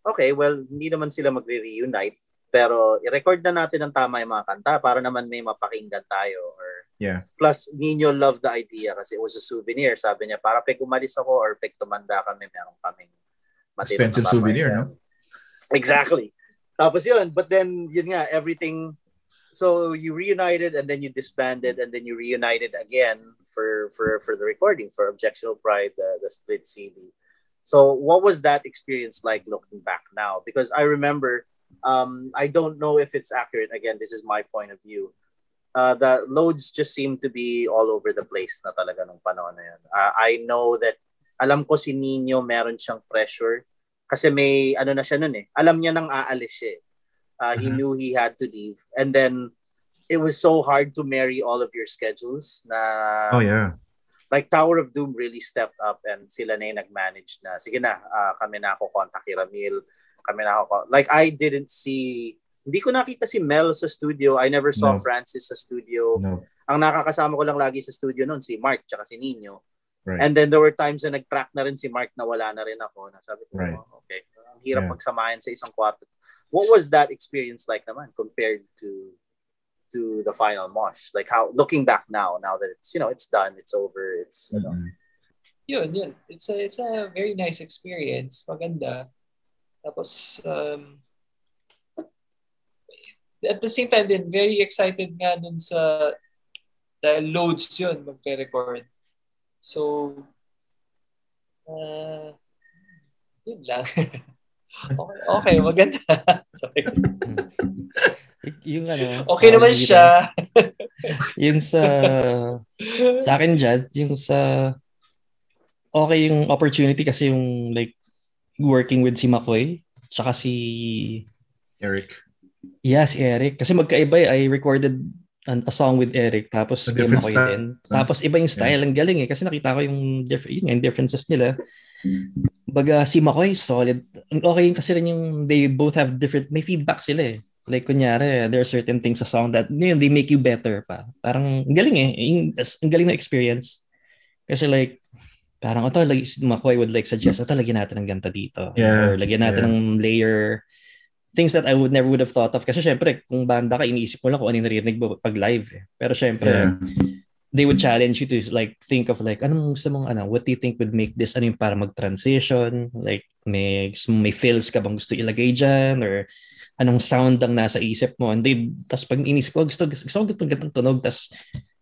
okay, well, hindi naman sila magre-reunite. Pero i-record na natin ng tama yung mga kanta para naman may mapakinggan tayo. Plus, Niño loved the idea kasi it was a souvenir. Sabi niya, para pag umalis ako or pag tumanda kami, meron kaming expensive souvenir, no? Exactly. Tapos yun. But then, yun nga, everything. So, you reunited and then you disbanded and then you reunited again for the recording for Objectionable Pride, the split CD. So, what was that experience like looking back now? Because I remember, I don't know if it's accurate. Again, this is my point of view. The loads just seem to be all over the place na talaga nung panahon na yun. I know that, alam ko si Niño meron siyang pressure kasi may, na siya nun alam niya nang aalis siya He knew he had to leave. And then, it was so hard to marry all of your schedules na... Oh, yeah. Like, Tower of Doom really stepped up and sila na yung nag-manage na, sige na, kami na ako contact kay Ramil, kami na ako. Like, I didn't see... Hindi ko nakita si Mel sa studio. I never saw Francis sa studio. No. Ang nakakasama ko lang lagi sa studio noon, si Mark tsaka si Niño. Right. And then there were times na nag-track na rin si Mark na wala na rin ako. Nasabi ko, okay, ang hirap magsamayan sa isang kwarto. What was that experience like naman compared to the final mosh? Like how, looking back now that it's, it's done, it's over, it's, Yun. It's a very nice experience. Maganda. Tapos, at the same time din, very excited nga dun sa dahil loads yun magpe-record. So, yun lang. Okay, maganda. Sorry. Yung ano, okay naman siya. Yung sa akin dyan, yung sa okay yung opportunity kasi yung like working with si McCoy tsaka si Eric. Yeah, si Eric. Kasi magkaiba I recorded a song with Eric tapos kay McCoy din. Tapos iba yung style. Ang galing kasi nakita ko yung differences nila. Baga si McCoy solid. Okay kasi rin yung they both have different, may feedback sila Like kunyari, there are certain things sa song that they make you better pa. Parang ang galing ang galing na experience. Kasi like parang ito, like, si McCoy would like suggest, lagyan natin ng ganito dito. Or lagyan natin ng layer, things that I never would have thought of. Kasi syempre, kung banda ka, iniisip mo lang kung ano yung narinig mo pag live. Pero syempre, they would challenge you to like think of like, anong gusto mong, what do you think would make this, ano yung para mag-transition? Like, may fills ka bang gusto ilagay dyan? Or anong sound ang nasa isip mo? And tas pag inisip ko, gusto ko ganitong tunog. Tas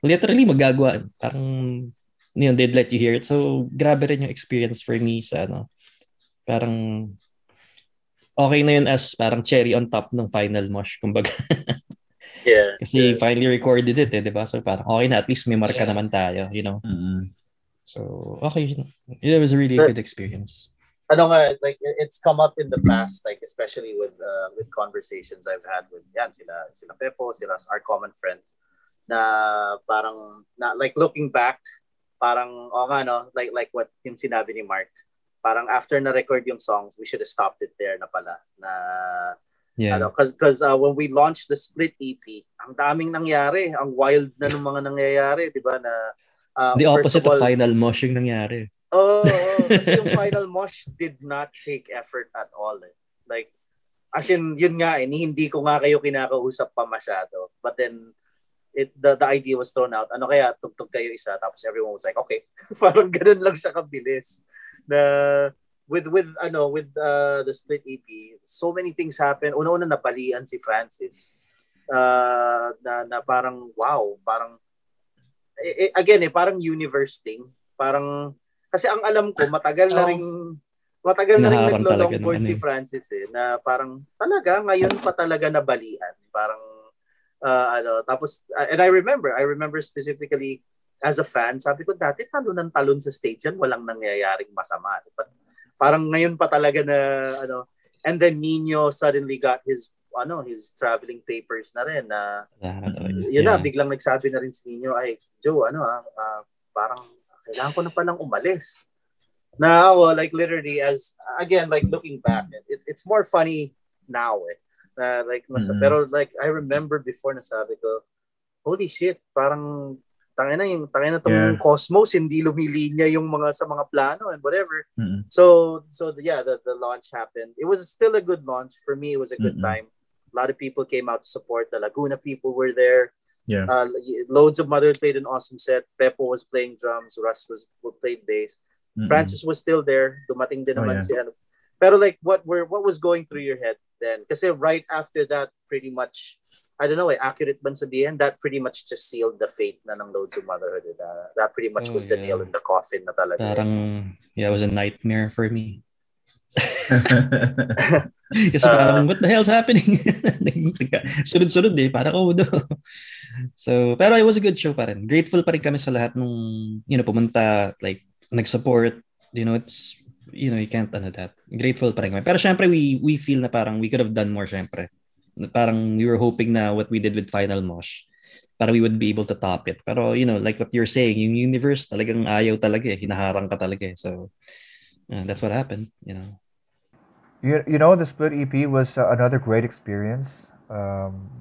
literally magagawa. Parang, they'd let you hear it. So, grabe rin yung experience for me sa parang okay na yun as parang cherry on top ng final mosh, kumbaga. Kasi finally recorded it, di ba? So, parang okay na, at least may marka naman tayo, Mm-hmm. So, okay. It was a really good experience. Like, it's come up in the past, like, especially with conversations I've had with sila Pepo, our common friends, na parang, like, looking back, parang, like what yung sinabi ni Mark, parang after na-record yung songs, we should have stopped it there na pala. Because when we launched the split EP, ang daming nangyari, ang wild na ng mga nangyayari, di ba? The opposite of final mosh yung nangyari. Kasi yung final mosh did not take effort at all. Like, as in, yun nga, hindi ko nga kayo kinakausap pa masyado. But then, the idea was thrown out. Ano kaya, tugtog kayo isa, tapos everyone was like, okay. Parang ganun lang siya kabilis. With the split EP, so many things happen. Una-una napalian si Francis. Na parang, wow, parang, again, parang universe thing. Parang, kasi ang alam ko, matagal na ring naglo-longboard si Francis na parang, talaga, ngayon pa talaga nabalian. Parang, tapos, and I remember specifically as a fan, sabi ko dati talon sa stage yan, walang nangyayaring masama. But parang ngayon pa talaga na, and then Niño suddenly got his traveling papers na rin na, biglang nagsabi na rin si Niño, ay, Joe, parang kailangan ko na palang umalis. Now, like literally as, again, like looking back, it's more funny now pero like I remember before nasabi ko, holy shit, parang tangina tong Cosmos, hindi lumilinya yung sa mga plano and whatever. So the launch happened. It was still a good launch for me. It was a good time. A lot of people came out to support. The Laguna people were there. Loads of Motherhood played an awesome set. Pepo was playing drums. Russ played bass. Francis was still there. Dumating din naman si Pero like what was going through your head then? Kasi right after that, pretty much, I don't know, accurate ba sabihin, that pretty much just sealed the fate na ng Loads of Motherhood. That pretty much was the nail in the coffin na talaga. Parang, it was a nightmare for me. Kasi parang, what the hell's happening? Sunod-sunod parang no. So, pero it was a good show pa rin. Grateful pa rin kami sa lahat nung, pumunta, like, nag-support, it's, you can't that. Grateful pa rin kami. Pero syempre, we feel na parang we could have done more, syempre. Parang we were hoping na what we did with Final Mosh, parang we would be able to top it. Pero, like what you're saying, yung universe talagang ayaw talaga hinaharang ka talaga So, that's what happened, The split EP was another great experience,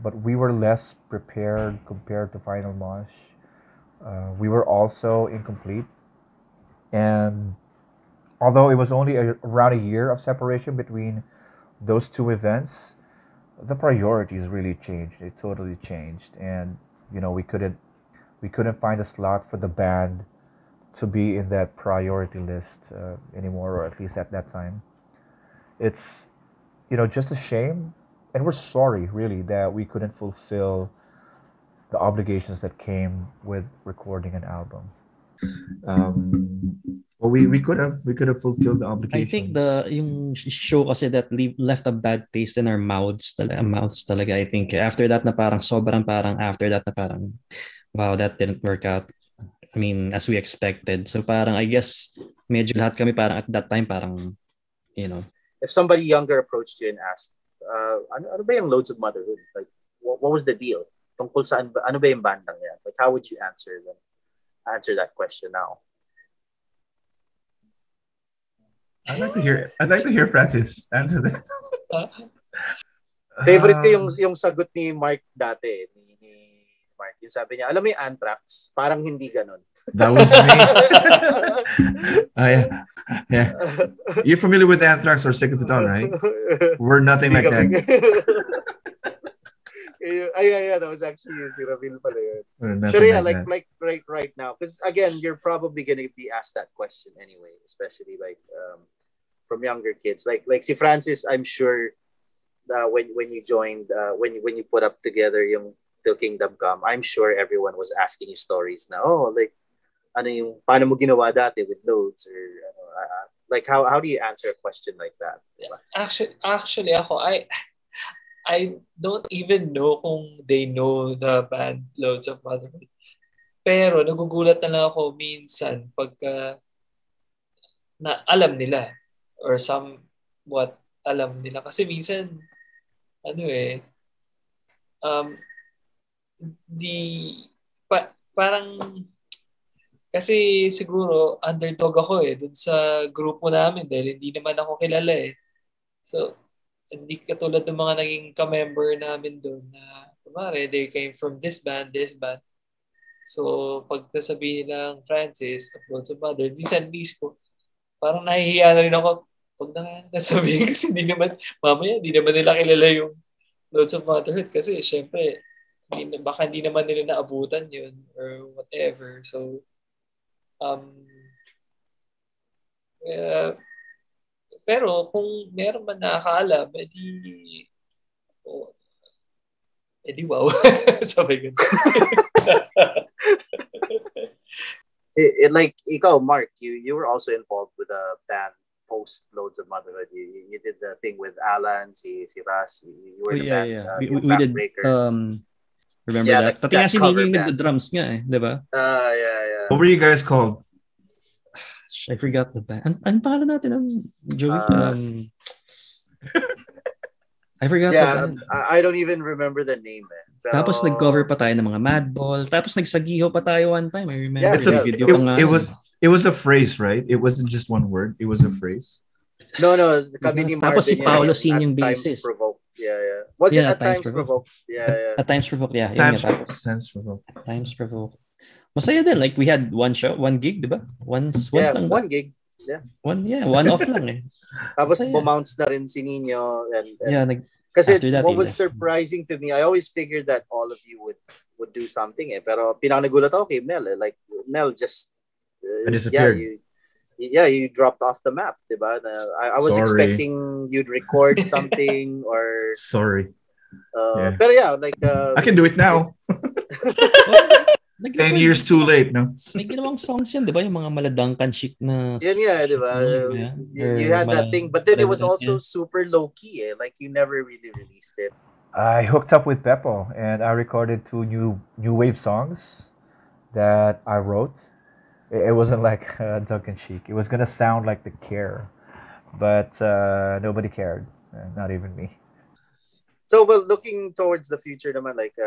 but we were less prepared compared to Final Mosh. We were also incomplete. And although it was only around a year of separation between those two events, the priorities really changed. It totally changed, and we couldn't find a slot for the band to be in that priority list anymore, or at least at that time. It's just a shame we're sorry really that we couldn't fulfill the obligations that came with recording an album. Well, we could have fulfilled the I think obligations. yung show kasi that left a bad taste in our mouths talaga. I think after that na parang sobrang parang after that na parang wow, that didn't work out. I mean, as we expected. So parang I guess medyo lahat kami parang at that time parang you know. If somebody younger approached you and asked, ano ba yung Loads of Motherhood? Like, what was the deal? Tungkol saan ba, ano ba yung bandang yan? Like, how would you answer that question now? I'd like to hear Francis answer that. Favorite ko yung sagot ni Mark dati, ni Mark. Yung sabi niya, alam mo yung Anthrax, parang hindi ganun. That was me. Yeah. You're familiar with Anthrax or Sick of the Dawn, right? We're nothing like that. Yeah, that was actually si Ravil pala yun. Pero yeah, like right now, because again, you're probably gonna be asked that question anyway, especially like from younger kids. Like si Francis, I'm sure when you joined, when you put up together yung Till Kingdom Come, I'm sure everyone was asking you stories now. Oh, like ano yung paano mo ginawa dati with Loads or like how do you answer a question like that? Actually ako I don't even know kung they know the band Loads of Motherhood. Pero nagugulat na lang ako minsan pagka na alam nila or somewhat alam nila. Kasi minsan, parang, kasi siguro underdog ako dun sa grupo namin dahil hindi naman ako kilala So, hindi katulad ng mga naging ka-member namin doon na kumare, they came from this band. So, pag sasabihin nilang Francis, Loads of Mother, minsan mismo, parang nahihiya na rin ako pag nasabihin kasi mamaya hindi naman nila kilala yung Loads of Motherhood kasi syempre, baka hindi naman nila naabutan yun or whatever. So, pero kung meron man nakakaalam, edi wow. Sabi ganun. Like ikaw, Mark, you were also involved with a band post Loads of Motherhood. You did the thing with Alan, si Ras. You were the band. Yeah. We did. Remember that? Pati nga si Niño yung nag-drums nga di ba? Yeah. What were you guys called? I forgot the band. Ano pangalan natin ang Joey? I forgot the band. I don't even remember the name. Pero... Tapos nag-cover pa tayo ng mga Madball. Tapos nagsagiho pa tayo one time. I remember. It was a phrase, right? It wasn't just one word. It was a phrase. No. Kami ni Marvin. Tapos si Paolo Sin yung bassist. Yeah. Was it At Times Provoked? Yeah. At Times Provoked, yeah. Times Provoked. Times Provoked. Masaya din. Like, we had one gig, di ba? Once lang. One gig. Yeah. One off lang Tapos bumounce na rin si Niño. Kasi what was surprising to me, I always figured that all of you would do something Pero pinakagulat ako kay Mel. Like, Mel just... disappeared. You dropped off the map, di ba? I was expecting you'd record something or... Sorry. Pero like... I can do it now. 10 years too late, no? May ginawang songs yan, di ba? Yung mga maladangkan chic na... Yan, di ba? You had that thing, but then it was also super low-key, Like, you never really released it. I hooked up with Beppo, and I recorded 2 new wave songs that I wrote. It wasn't like Duncan Chic. It was gonna sound like The Care, but nobody cared, not even me. So, well, looking towards the future, naman, like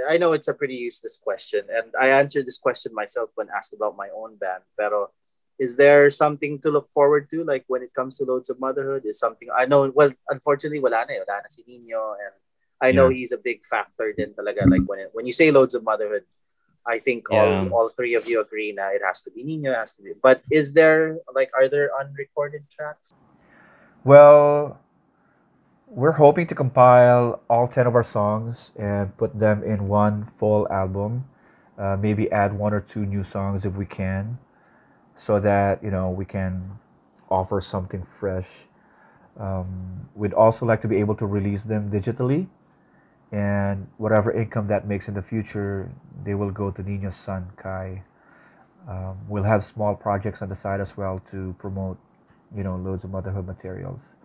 I know it's a pretty useless question, and I answered this question myself when asked about my own band. Pero, is there something to look forward to, like when it comes to Loads of Motherhood? Is something I know? Well, unfortunately, wala na si Niño, and I know he's a big factor din talaga. Like when you say Loads of Motherhood, I think all 3 of you agree na it has to be Niño, it has to be. But are there unrecorded tracks? Well, we're hoping to compile all 10 of our songs and put them in one full album. Maybe add 1 or 2 new songs if we can, so that we can offer something fresh. We'd also like to be able to release them digitally, and whatever income that makes in the future, they will go to Nino's son, Kai. We'll have small projects on the side as well to promote, loads of motherhood materials.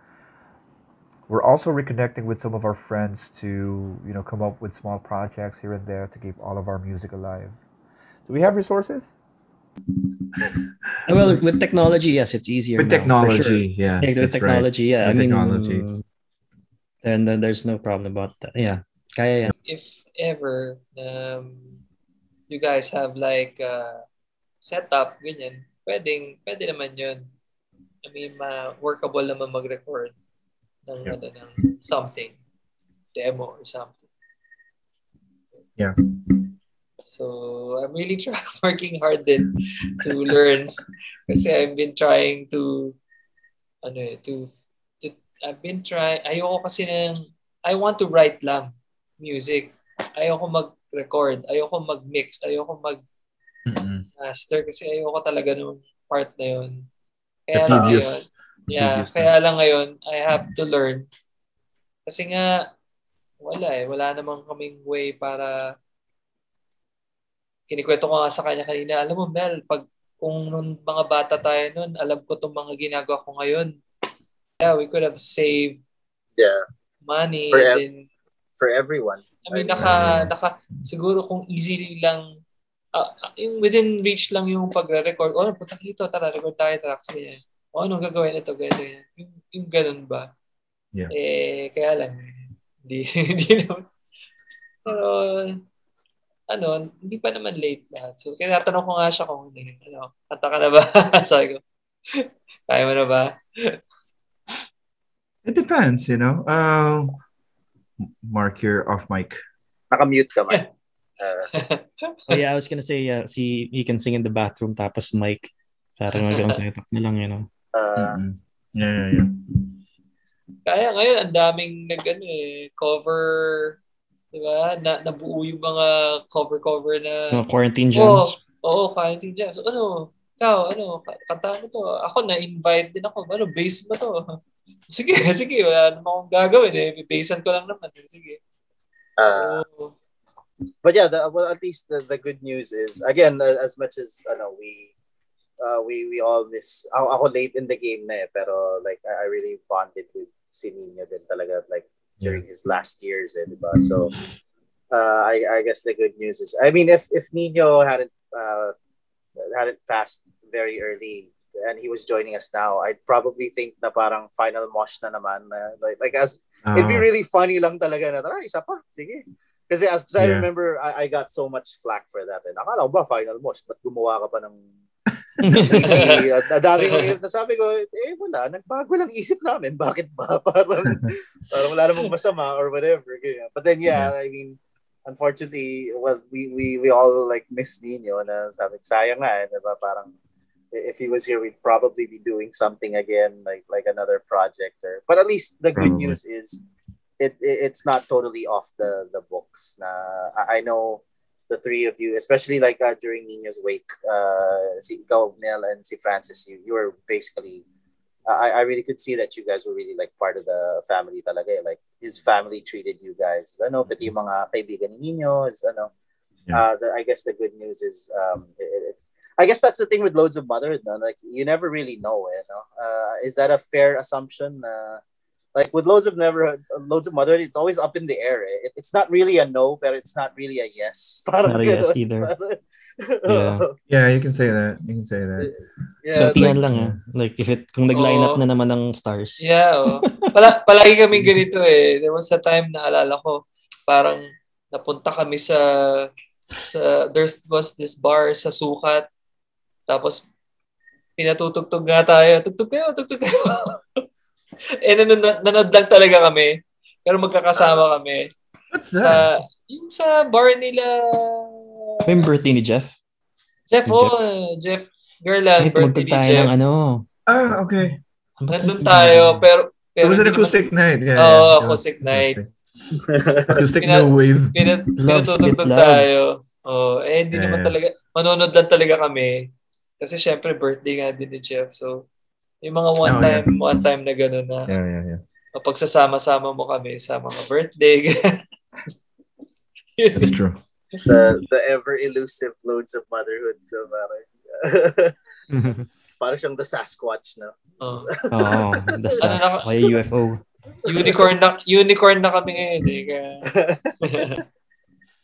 We're also reconnecting with some of our friends to, come up with small projects here and there to keep all of our music alive. Do we have resources? Well, with technology, yes, it's easier. With now, technology, sure. yeah. With technology, right. Yeah. With technology. And then there's no problem about that. Yeah. Kaya yan. If ever you guys have like setup, ganyan, pwede naman yun. I mean, workable naman mag-record ng, ng something, demo or something. Yeah. So I'm really working hard then to learn kasi I've been trying to I've been trying, ayoko kasi I want to write lang music. Ayoko mag-record, ayoko mag-mix, ayoko mag-master kasi ayoko talaga nung part na yun. Kaya lang ngayon, kaya lang ngayon, I have to learn. Kasi nga, wala namang kaming way para kinikwento ko nga sa kanya kanina, alam mo Mel, kung nung mga bata tayo nun, alam ko itong mga ginagawa ko ngayon. Yeah, we could have saved money. For everyone. I mean, siguro kung easily lang, within reach lang yung pagre-record, punta dito, tara, record tayo, kasi anong gagawin ito, ganyan. Yung ganun ba? Yeah. Kaya lang, hindi naman. Pero, hindi pa naman late lahat. So, kaya natanong ko nga siya kung kanta ka na ba? Sabi ko, kaya mo na ba? It depends, Mark, you're off mic. Naka-mute ka man. Yeah, I was gonna say, see, you can sing in the bathroom tapos mic. Parang magandang setup na lang, Yeah. Kaya ngayon, ang daming cover, di ba? Nabuo yung mga cover na... quarantine jams. Oo, quarantine jams. Ikaw, kanta mo to. Ako, na-invite din ako. Bass ba to? Sige, wala naman akong gagawin Bassan ko lang naman. Sige. But yeah, at least the good news is, again, as much as we all miss, ako late in the game na pero like I really bonded with si Niño din talaga like during his last years diba? So I guess the good news is, I mean, if Niño hadn't passed very early and he was joining us now, I'd probably think na parang final mosh na naman like as it'd be really funny lang talaga na tara isa pa sige kasi as I remember I got so much flack for that and akala ko ba final mosh ba't gumawa ka pa ng dami kong nasabi ko wala, nagbago lang isip namin, bakit ba parang wala namang masama or whatever but then I mean unfortunately we all like miss Niño na sabi sayang nga diba parang if he was here we'd probably be doing something again like another project but at least the good news is it's not totally off the books na I know the three of you, especially like during Niño's wake, si ikaw, Mel, and si Francis, you were basically, I really could see that you guys were really like part of the family talaga. Like his family treated you guys. Pati yung mga kaibigan ni Niño, I guess the good news is, I guess that's the thing with Loads of Motherhood, no? Like you never really know, is that a fair assumption? Like with Loads of Motherhood, it's always up in the air. It's not really a no, but it's not really a yes. Not a yes either. Yeah, you can say that. Yeah, so tiyan lang Like kung nag-line up na naman ng stars. Yeah, palagi kami ganito There was a time na alala ko, parang napunta kami sa there was this bar sa Sukat. Tapos pinatutugtog nga tayo. Tugtog kayo. Nanood lang talaga kami. Pero magkakasama kami. What's that? Yung sa bar nila... Yung birthday ni Jeff? Jeff Gerland, birthday ni Jeff. Okay. Nandun tayo, pero it was an acoustic night. Acoustic night. Acoustic no wave. Pinatutugtog tayo. Hindi naman talaga, manonood lang talaga kami. Kasi syempre, birthday nga din ni Jeff. So, Yung mga one time na gano'n na. Yeah. Kapag sasama-sama mo kami sa mga birthday. That's true. The ever elusive loads of motherhood. Parang siyang the Sasquatch, no? The Sas. UFO. Unicorn na kami ngayon.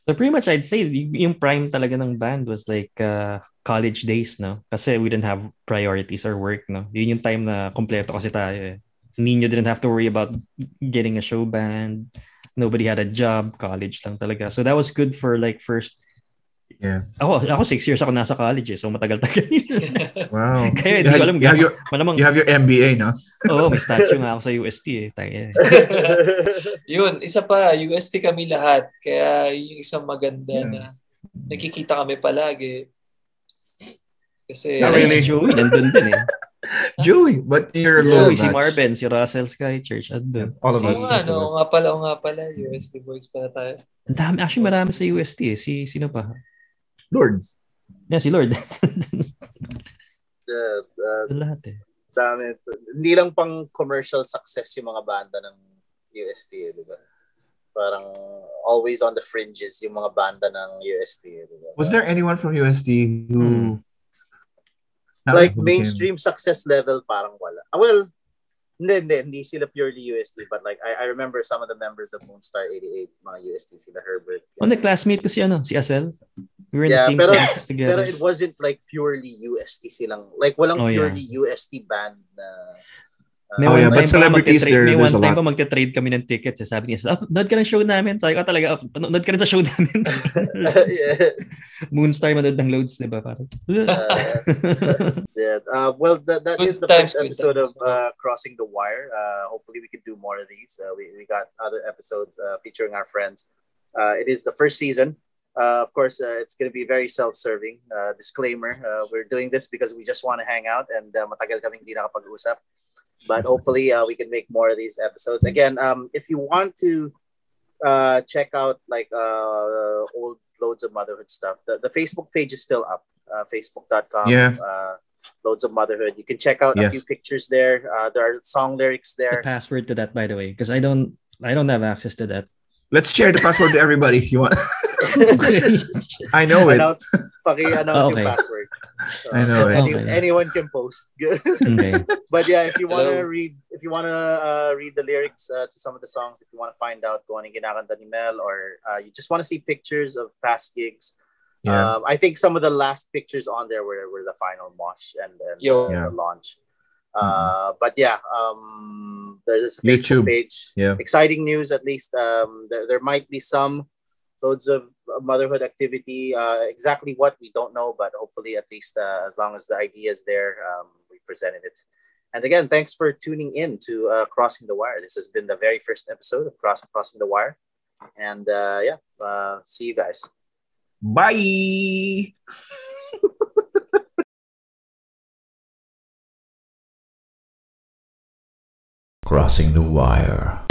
So pretty much I'd say yung prime talaga ng band was like college days, no? Kasi we didn't have priorities or work, no? Yun yung time na kompleto kasi tayo eh. Niño didn't have to worry about getting a show band. Nobody had a job. College lang talaga. So that was good for like first. Yeah. Ako 6 years ako nasa college eh. So matagal-tagal. Wow. Kaya hindi ko alam. You have your MBA, no? Oo, may statue nga ako sa UST eh. Yun, isa pa, UST kami lahat. Kaya yung isang maganda na nakikita kami palagi. Kasi really, Joey, nandun din eh. Joey, but you're Joey, si Marvin, si Russell Sky Church, andun. All of us. Oo nga pala, UST boys pala tayo. Marami sa UST eh. Sino pa? Lord. Yeah, si Lord. Lahat eh. Dami. Hindi lang pang commercial success yung mga banda ng UST, di ba? Parang always on the fringes yung mga banda ng UST, di ba? Was there anyone from UST who like mainstream success level parang wala. Well, hindi sila purely UST, but like I remember some of the members of Moonstar 88, mga UST, sila Herbert. The classmate ko si Asel. We were in the same class together. Pero it wasn't like purely UST silang. Like walang purely UST band na but celebrities there, there's a lot. May one time pa magte-trade kami ng tickets. Sabi niya, nood ka ng show namin. Sabi ko talaga, nood ka rin sa show namin. Moonstar, manood ng loads, di ba? Well, that is the first episode of Crossing the Wire. Hopefully we can do more of these. We got other episodes featuring our friends. It is the first season. Of course, it's going to be very self-serving. Disclaimer, we're doing this because we just want to hang out and matagal kaming di nakapag-usap. But hopefully we can make more of these episodes. Again, if you want to check out like old loads of motherhood stuff, the Facebook page is still up. Facebook.com. Loads of Motherhood. You can check out a few pictures there. There are song lyrics there. The password to that, by the way, because I don't have access to that. Let's share the password to everybody if you want. I know it. Paki-announce yung password. I know it. Anyone can post. Okay. But yeah, if you want to read the lyrics to some of the songs, if you want to find out kung anong kinakanta ni Mel, or you just want to see pictures of past gigs, I think some of the last pictures on there were the final mosh and the launch. But yeah, there's a Facebook page. Exciting news, at least. There might be some loads of motherhood activity. Exactly what, we don't know, but hopefully at least as long as the idea is there, we presented it. And again, thanks for tuning in to Crossing the Wire. This has been the very first episode of Crossing the Wire. And see you guys. Bye! Crossing the Wire.